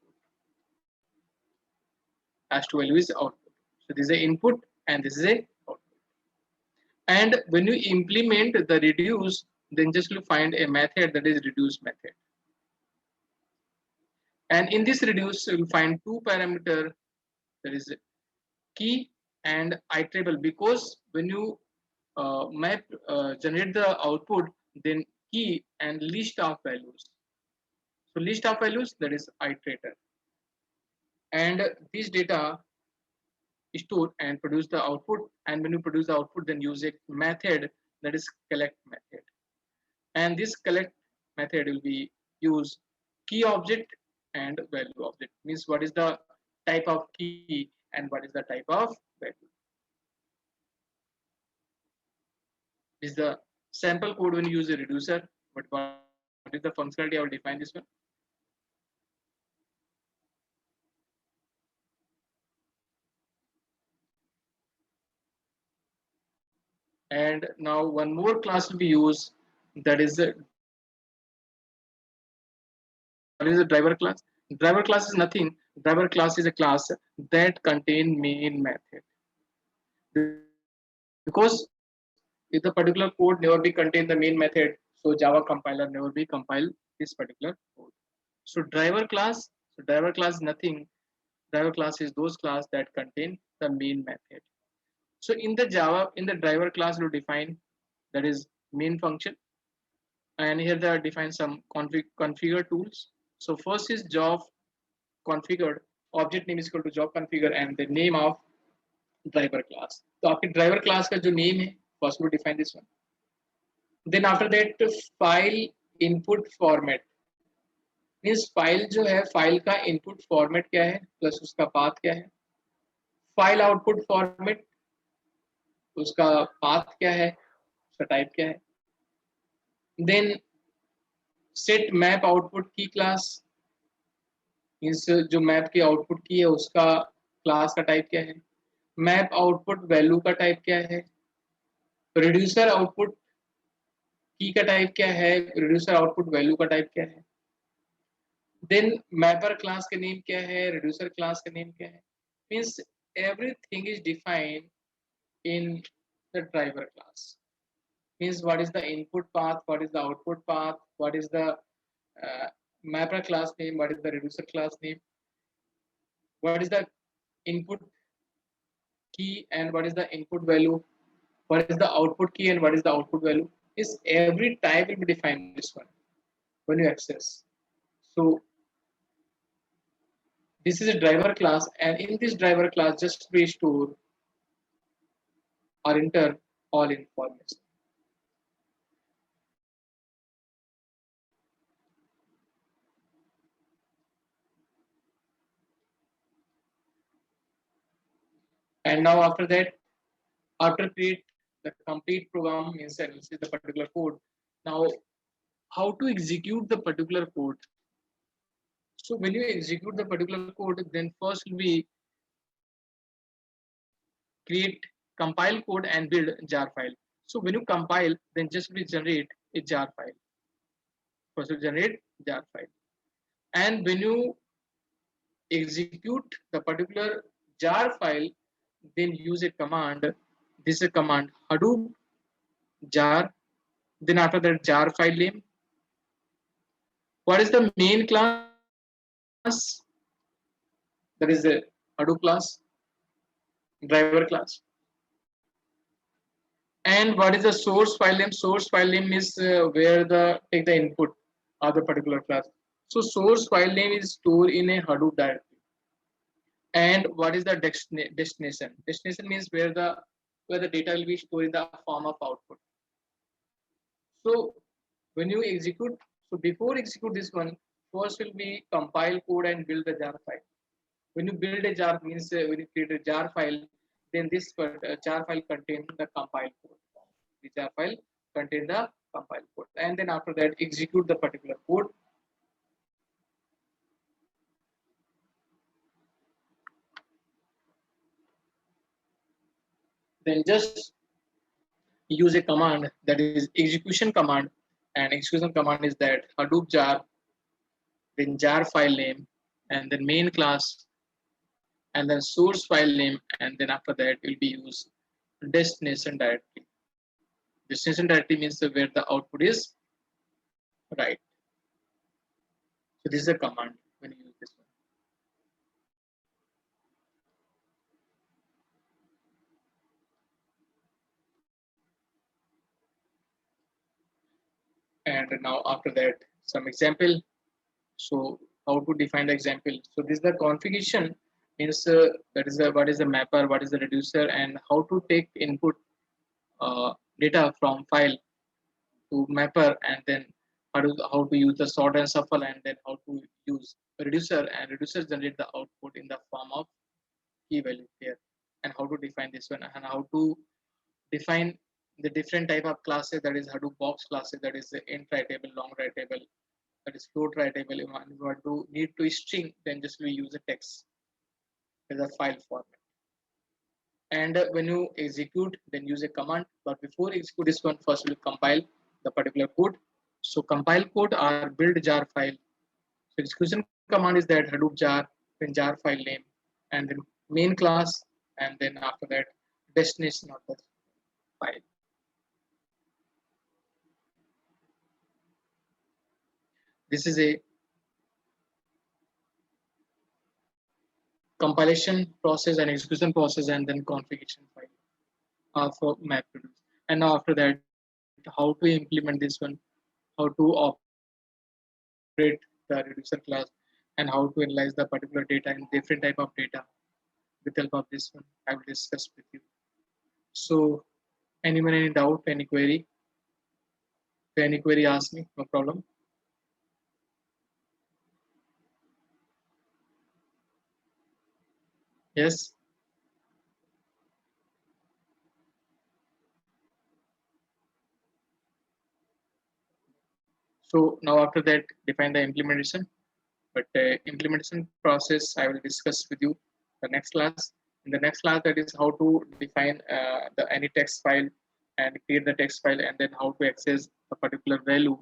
Last 2 value is output. So this is a input and this is a output. And when you implement the reduce, then just you find a method that is reduce method. And in this reduce, you will find 2 parameter, that is key and iterable, because when you generate the output, then key and list of values. So list of values, that is iterator. and these data store and produce the output. And when you produce the output, then use a method, that is collect method. And this collect method will be use key object and value object. Means what is the type of key and what is the type of value. This is the sample code when you use a reducer. But what is the functionality? I will define this one. And now one more class will be used, that is the driver class. What is the driver class? Driver class is nothing. Driver class is a class that contain main method. Because if the particular code never be contain the main method, so Java compiler never be compile this particular code. So driver class is nothing. Driver class is those class that contain the main method. So in the Java, in the driver class, we define, that is main function, and here they are defined some configure tools. So first is job configured, object name is equal to job configure and the name of driver class. तो आपके driver class का जो name है, first we define this one. Then after that file input format, means file जो है, file का input format क्या है, plus उसका path क्या है. File output format, उसका path क्या है, उसका type क्या है. Then set map output key class, means जो मैप की आउटपुट की है उसका क्लास का टाइप क्या है. मैप आउटपुट वैल्यू का टाइप क्या है. रिड्यूसर आउटपुट की का टाइप क्या है. रिड्यूसर आउटपुट वैल्यू का टाइप क्या है. देन मैपर क्लास का नेम क्या है. रिड्यूसर क्लास का नेम क्या है. Means everything is defined in the driver class. Means what is the input path, what is the output path, what is the mapper class name, what is the reducer class name, what is the input key and what is the input value, what is the output key and what is the output value. Is every type will be defined this one when you access. So this is a driver class, and in this driver class just we store or enter all information. And now after that, after create the complete program, means analysis the particular code. Now how to execute the particular code. So when you execute the particular code, then first we create compile code and build jar file. So when you compile, then just we generate a jar file. First we generate jar file, and when you execute the particular jar file, then use a command. This is a command Hadoop jar. Then after that jar file name. What is the main class? That is the Hadoop class, driver class. And what is the source file name? Source file name is where the take the input of the particular class. So source file name is stored in a Hadoop directory. And what is the destination? Destination means where the data will be stored in the form of output. So when you execute, so before execute this one, first will be compile code and build the jar file. When you build a jar, means when you create a jar file, then this jar file contain the compile code. The jar file contain the compile code, and then after that execute the particular code. Then just use a command, that is execution command, and execution command is that Hadoop jar, then jar file name, and then main class, and then source file name, and then after that will be used destination directory. Destination directory means where the output is right. So this is a command when you use this one. And now after that some example. So how to define the example. So this is the configuration, means that is the what is the mapper, what is the reducer, and how to take input data from file to mapper, and then how to use the sort and shuffle, and then how to use reducer, and reducer generate the output in the form of key value here, and how to define this one, and how to define the different type of classes, that is Hadoop box classes, that is the int writable, long writable, that is float writable. If you want to need to string, then just we use a text as a file format. And when you execute, then use a command. But before execute this one, first we'll compile the particular code. So compile code or build jar file. So execution command is that Hadoop jar, then jar file name, and then main class, and then after that destination of the file. This is a compilation process and execution process, and then configuration file for MapReduce. And now after that, how to implement this one, how to operate the reducer class, and how to analyze the particular data in different type of data with help of this one, I will discuss with you. So anyone any doubt, any query? If any query, ask me, no problem. Yes. So now after that, define the implementation. But implementation process, I will discuss with you the next class. In the next class, that is how to define the any text file and create the text file, and then how to access a particular value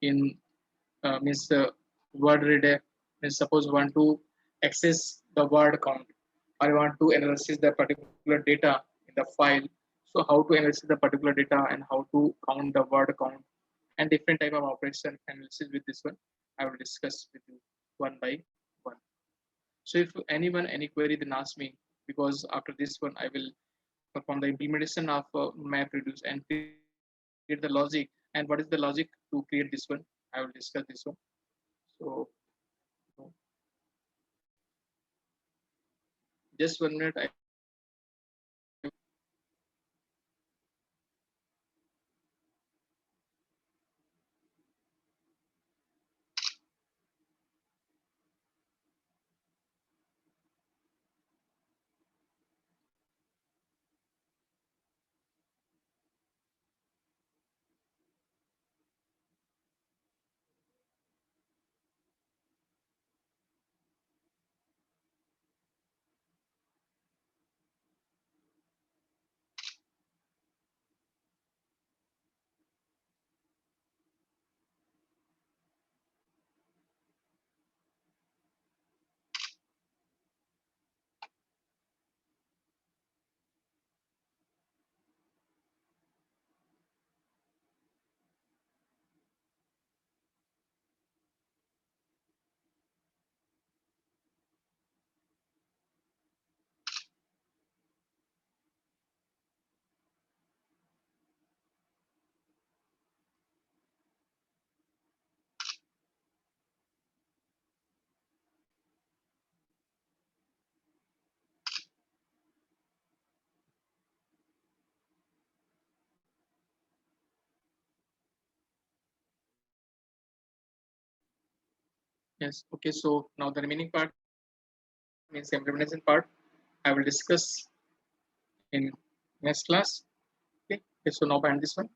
in means word reader. Means suppose you want to access the word count, or you want to analyze the particular data in the file. So how to analyze the particular data, and how to count the word count, and different type of operation analysis with this one, I will discuss with you one by one. So if anyone any query, then ask me, because after this one I will perform the implementation of MapReduce and create the logic, and what is the logic to create this one, I will discuss this one. So just 1 minute. Yes, okay. So now the remaining part means implementation part, I will discuss in next class. Okay, so now I end this one.